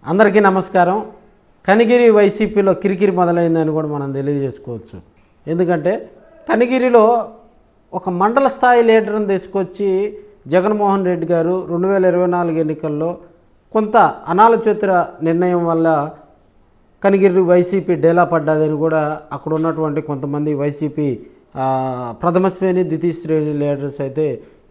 అందరికీ నమస్కారం. కనిగిరి వైసీపీలో కిరికిరి మొదలైందని కూడా మనం తెలియజేసుకోవచ్చు. ఎందుకంటే కనిగిరిలో ఒక మండల స్థాయి లీడర్ని తీసుకొచ్చి జగన్మోహన్ రెడ్డి గారు 2024 ఎన్నికల్లో కొంత అనాలోచిత నిర్ణయం వల్ల కనిగిరి వైసీపీ డేలా పడ్డదని కూడా అక్కడ ఉన్నటువంటి కొంతమంది వైసీపీ ప్రథమ శ్రేణి ద్వితీయ శ్రేణి లీడర్స్ అయితే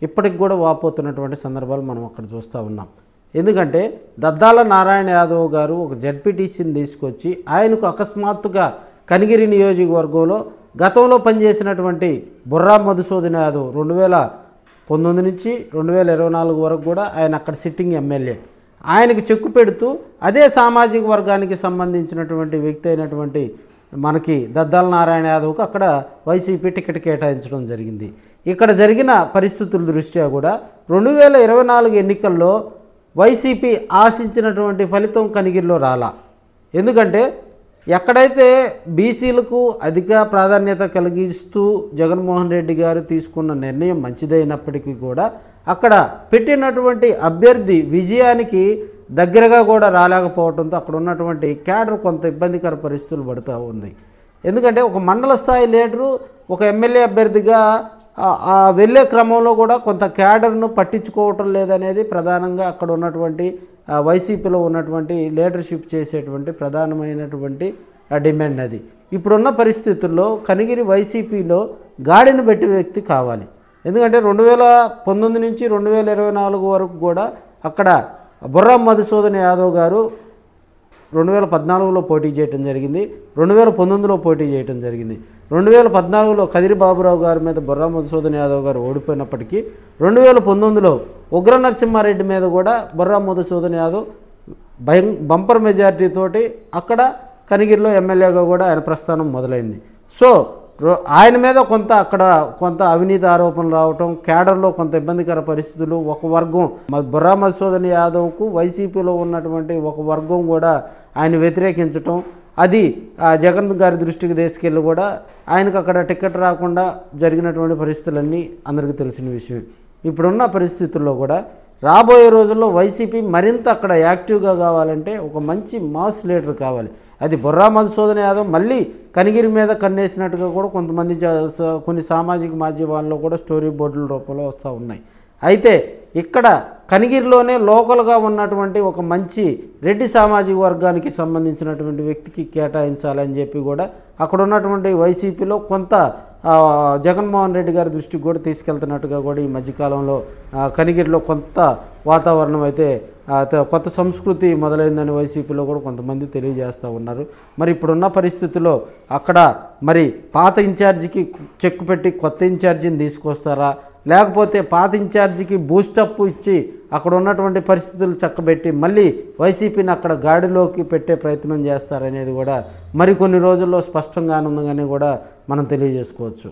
ఇప్పటికి కూడా వాపోతున్నటువంటి సందర్భాలు మనం అక్కడ చూస్తూ ఉన్నాం. ఎందుకంటే దద్దాల నారాయణ యాదవ్ గారు ఒక జడ్పీటీసీని తీసుకొచ్చి ఆయనకు అకస్మాత్తుగా కనిగిరి నియోజకవర్గంలో గతంలో పనిచేసినటువంటి బుర్రా మధుసూదన్ యాదవ్ 2019 నుంచి 2024 వరకు కూడా ఆయన అక్కడ సిట్టింగ్ ఎమ్మెల్యే, ఆయనకు చెక్కు పెడుతూ అదే సామాజిక వర్గానికి సంబంధించినటువంటి వ్యక్తి అయినటువంటి మనకి దద్దాల నారాయణ యాదవ్కు అక్కడ వైసీపీ టికెట్ కేటాయించడం జరిగింది. ఇక్కడ జరిగిన పరిస్థితుల దృష్ట్యా కూడా 2024 ఎన్నికల్లో వైసీపీ ఆశించినటువంటి ఫలితం కనిగిరిలో రాలా. ఎందుకంటే ఎక్కడైతే బీసీలకు అధిక ప్రాధాన్యత కలిగిస్తూ జగన్మోహన్ రెడ్డి గారు తీసుకున్న నిర్ణయం మంచిదైనప్పటికీ కూడా అక్కడ పెట్టినటువంటి అభ్యర్థి విజయానికి దగ్గరగా కూడా రాలేకపోవడంతో అక్కడ ఉన్నటువంటి క్యాడర్ కొంత ఇబ్బందికర పరిస్థితులు పడుతూ ఉంది. ఎందుకంటే ఒక మండల స్థాయి లీడరు ఒక ఎమ్మెల్యే అభ్యర్థిగా వెళ్ళే క్రమంలో కూడా కొంత క్యాడర్ను పట్టించుకోవటం లేదనేది ప్రధానంగా అక్కడ ఉన్నటువంటి వైసీపీలో ఉన్నటువంటి లీడర్షిప్ చేసేటువంటి ప్రధానమైనటువంటి డిమాండ్. అది ఇప్పుడున్న పరిస్థితుల్లో కనిగిరి వైసీపీలో గాడిని పెట్టే వ్యక్తి కావాలి. ఎందుకంటే 2019 నుంచి 2024 వరకు కూడా అక్కడ బుర్రా మధుసూదన్ యాదవ్ గారు 2014లో పోటీ చేయడం జరిగింది, 2019లో పోటీ చేయడం జరిగింది. 2014లో కదిరి బాబురావు గారి మీద బుర్రా మధుసూదన్ యాదవ్ గారు ఓడిపోయినప్పటికీ 2019లో ఉగ్ర నరసింహారెడ్డి మీద కూడా బుర్రా మధుసూదన్ యాదవ్ బంపర్ మెజారిటీ తోటి అక్కడ కనిగిరిలో ఎమ్మెల్యేగా కూడా ఆయన ప్రస్థానం మొదలైంది. సో ఆయన మీద కొంత అవినీతి ఆరోపణలు రావటం, క్యాడర్లో కొంత ఇబ్బందికర పరిస్థితులు, ఒక వర్గం బుర్రా మధుసూదన్ యాదవ్కు వైసీపీలో ఉన్నటువంటి ఒక వర్గం కూడా ఆయన వ్యతిరేకించటం, అది జగన్ గారి దృష్టికి తీసుకెళ్ళి కూడా ఆయనకు అక్కడ టికెట్ రాకుండా జరిగినటువంటి పరిస్థితులన్నీ అందరికీ తెలిసిన విషయం. ఇప్పుడున్న పరిస్థితుల్లో కూడా రాబోయే రోజుల్లో వైసీపీ మరింత అక్కడ యాక్టివ్గా కావాలంటే ఒక మంచి మాస్ లీడర్ కావాలి. అది బుర్రా మధుసూదన్ యాదవ్ మళ్ళీ కనిగిరి మీద కన్నేసినట్టుగా కూడా కొంతమంది కొన్ని సామాజిక మాధ్యమాల్లో కూడా స్టోరీ బోర్డుల రూపంలో వస్తూ ఉన్నాయి. అయితే ఇక్కడ కనిగిరిలోనే లోకల్గా ఉన్నటువంటి ఒక మంచి రెడ్డి సామాజిక వర్గానికి సంబంధించినటువంటి వ్యక్తికి కేటాయించాలని చెప్పి కూడా అక్కడ ఉన్నటువంటి వైసీపీలో కొంత జగన్మోహన్ రెడ్డి గారి దృష్టికి కూడా తీసుకెళ్తున్నట్టుగా కూడా ఈ మధ్యకాలంలో కనిగిరిలో కొంత వాతావరణం అయితే కొత్త సంస్కృతి మొదలైందని వైసీపీలో కూడా కొంతమంది తెలియజేస్తూ ఉన్నారు. మరి ఇప్పుడున్న పరిస్థితుల్లో అక్కడ మరి పాత ఇన్ఛార్జికి చెక్ పెట్టి కొత్త ఇన్ఛార్జిని తీసుకొస్తారా, లేకపోతే పాత ఇన్ఛార్జికి బూస్టప్ ఇచ్చి అక్కడ ఉన్నటువంటి పరిస్థితులు చక్కబెట్టి మళ్ళీ వైసీపీని అక్కడ గాడిలోకి పెట్టే ప్రయత్నం చేస్తారనేది కూడా మరికొన్ని రోజుల్లో స్పష్టంగా ఆనందంగానే కూడా మనం తెలియజేసుకోవచ్చు.